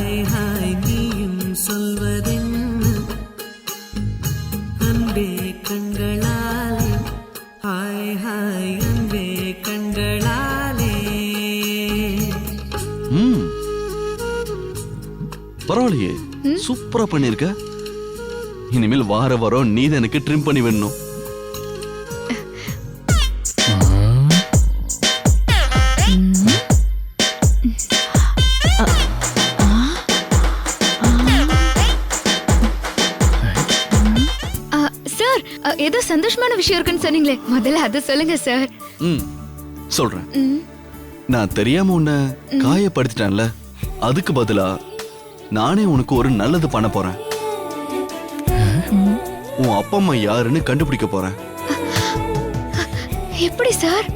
Hi hi நீயும் சொல்வதென்ன அன்பே கண்களாலே hi hi அன்பே கண்களாலே. பரவாயில்லையே, சூப்பரா பண்ணிருக்க. இனிமேல் வார வாரம் நீ தான் எனக்கு ட்ரிம் பண்ணி வேணும். சார், ஏதோ சந்தோஷமான விஷயம் இருக்குன்னு சொன்னீங்களே, முதல்ல அதை சொல்லுங்க சார். சொல்றேன். நான் தெரியாம உன்னை காயப்படுத்திட்டேன்ல, அதுக்கு பதிலா நானே உனக்கு ஒரு நல்லது பண்ண போறேன். உன் அப்பா அம்மா யாருன்னு கண்டுபிடிக்க போறேன். எப்படி சார்?